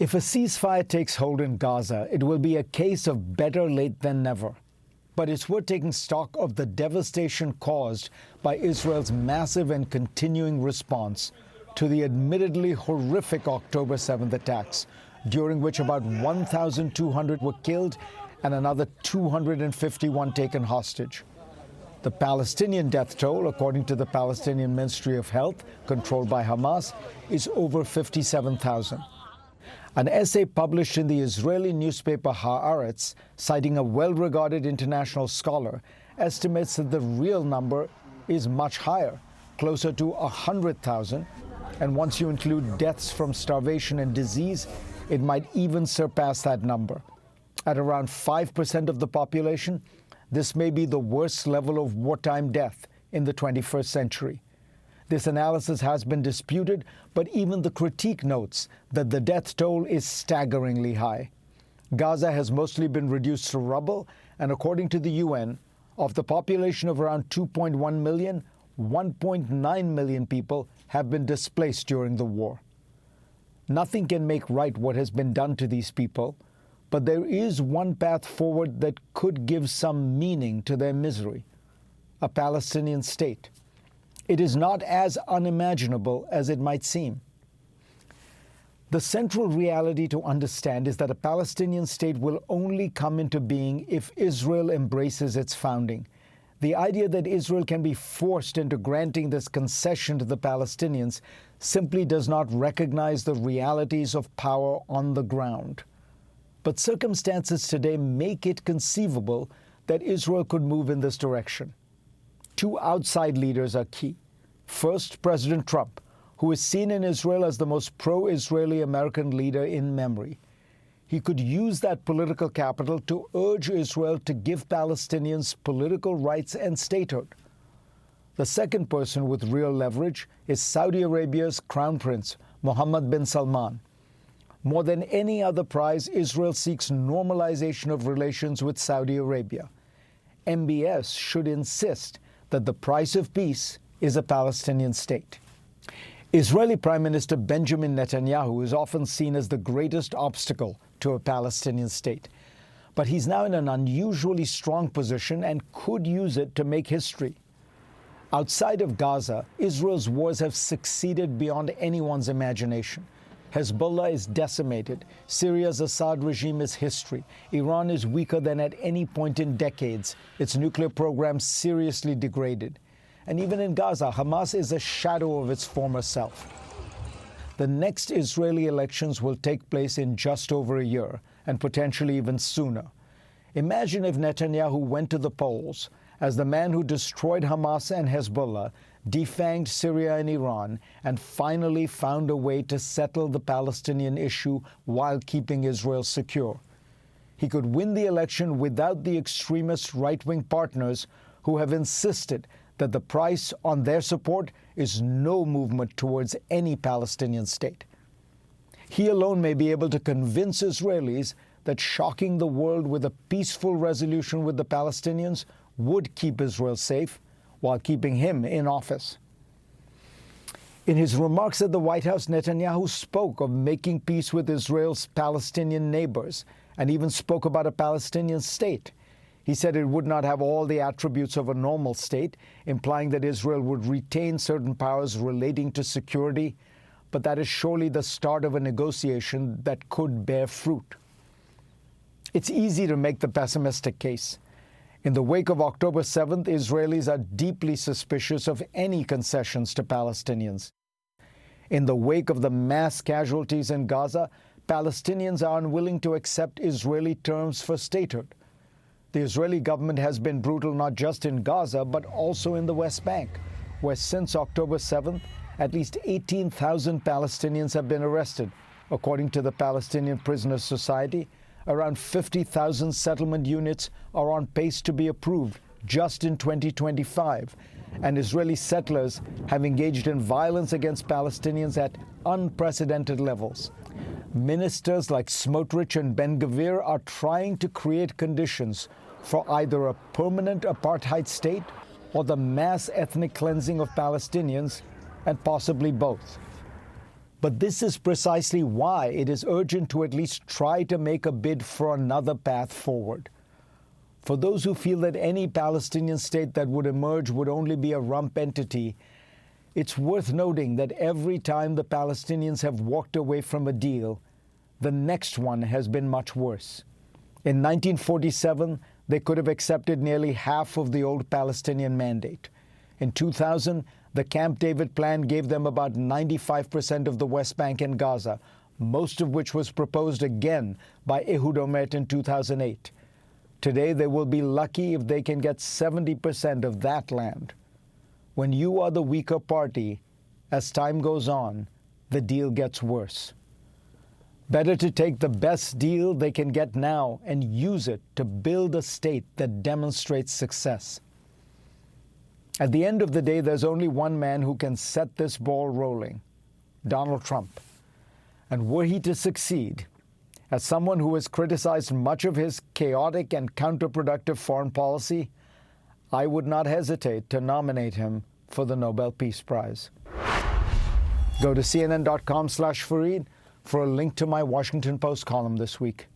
If a ceasefire takes hold in Gaza, it will be a case of better late than never. But it's worth taking stock of the devastation caused by Israel's massive and continuing response to the admittedly horrific October 7th attacks, during which about 1,200 were killed and another 251 taken hostage. The Palestinian death toll, according to the Palestinian Ministry of Health, controlled by Hamas, is over 57,000. An essay published in the Israeli newspaper Haaretz, citing a well-regarded international scholar, estimates that the real number is much higher, closer to 100,000, and once you include deaths from starvation and disease, it might even surpass that number. At around 5% of the population, this may be the worst level of wartime death in the 21st century. This analysis has been disputed, but even the critique notes that the death toll is staggeringly high. Gaza has mostly been reduced to rubble, and according to the UN, of the population of around 2.1 million, 1.9 million people have been displaced during the war. Nothing can make right what has been done to these people, but there is one path forward that could give some meaning to their misery: a Palestinian state. It is not as unimaginable as it might seem. The central reality to understand is that a Palestinian state will only come into being if Israel embraces its founding. The idea that Israel can be forced into granting this concession to the Palestinians simply does not recognize the realities of power on the ground. But circumstances today make it conceivable that Israel could move in this direction. Two outside leaders are key. First, President Trump, who is seen in Israel as the most pro-Israeli American leader in memory. He could use that political capital to urge Israel to give Palestinians political rights and statehood. The second person with real leverage is Saudi Arabia's Crown Prince, Mohammed bin Salman. More than any other prize, Israel seeks normalization of relations with Saudi Arabia. MBS should insist that the price of peace is a Palestinian state. Israeli Prime Minister Benjamin Netanyahu is often seen as the greatest obstacle to a Palestinian state. But he's now in an unusually strong position and could use it to make history. Outside of Gaza, Israel's wars have succeeded beyond anyone's imagination. Hezbollah is decimated. Syria's Assad regime is history. Iran is weaker than at any point in decades. Its nuclear program seriously degraded. And even in Gaza, Hamas is a shadow of its former self. The next Israeli elections will take place in just over a year, and potentially even sooner. Imagine if Netanyahu went to the polls as the man who destroyed Hamas and Hezbollah, defanged Syria and Iran, and finally found a way to settle the Palestinian issue while keeping Israel secure. He could win the election without the extremist right-wing partners who have insisted that the price on their support is no movement towards any Palestinian state. He alone may be able to convince Israelis that shocking the world with a peaceful resolution with the Palestinians would keep Israel safe while keeping him in office. In his remarks at the White House, Netanyahu spoke of making peace with Israel's Palestinian neighbors and even spoke about a Palestinian state. He said it would not have all the attributes of a normal state, implying that Israel would retain certain powers relating to security, but that is surely the start of a negotiation that could bear fruit. It's easy to make the pessimistic case. In the wake of October 7th, Israelis are deeply suspicious of any concessions to Palestinians. In the wake of the mass casualties in Gaza, Palestinians are unwilling to accept Israeli terms for statehood. The Israeli government has been brutal not just in Gaza, but also in the West Bank, where since October 7th, at least 18,000 Palestinians have been arrested. According to the Palestinian Prisoners Society, around 50,000 settlement units are on pace to be approved just in 2025, and Israeli settlers have engaged in violence against Palestinians at unprecedented levels. Ministers like Smotrich and Ben-Gvir are trying to create conditions for either a permanent apartheid state or the mass ethnic cleansing of Palestinians, and possibly both. But this is precisely why it is urgent to at least try to make a bid for another path forward. For those who feel that any Palestinian state that would emerge would only be a rump entity, it's worth noting that every time the Palestinians have walked away from a deal, the next one has been much worse. In 1947, they could have accepted nearly half of the old Palestinian mandate. In 2000, the Camp David plan gave them about 95% of the West Bank and Gaza, most of which was proposed again by Ehud Olmert in 2008. Today, they will be lucky if they can get 70% of that land. When you are the weaker party, as time goes on, the deal gets worse. Better to take the best deal they can get now and use it to build a state that demonstrates success. At the end of the day, there's only one man who can set this ball rolling: Donald Trump. And were he to succeed, as someone who has criticized much of his chaotic and counterproductive foreign policy, I would not hesitate to nominate him for the Nobel Peace Prize. Go to CNN.com/Fareed for a link to my Washington Post column this week.